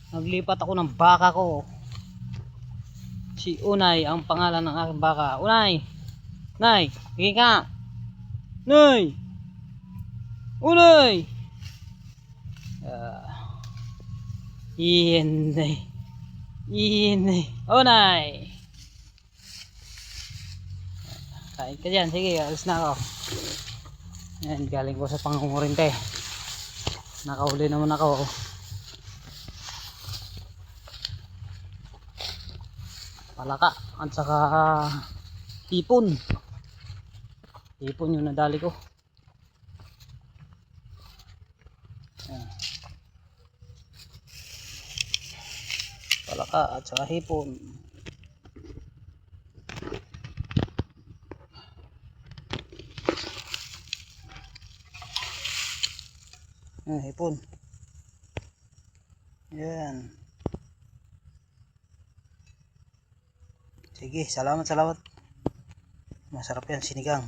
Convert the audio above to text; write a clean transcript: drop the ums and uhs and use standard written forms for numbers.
Naglipat ako ng baka ko. Si Unay ang pangalan ng aking baka. Unay! Nay! Sige ka! Nay! Unay! Inay! Inay! Unay! Kain ka dyan. Sige, alis na ako. Yan, galing ko sa pangungurinte. Nakahuli naman ako. Palaka at saka hipon. Hipon yung nadali ko. Yan. Palaka at saka hipon. Hipon. Yan. Sige, salamat. Masarap yan, sinigang.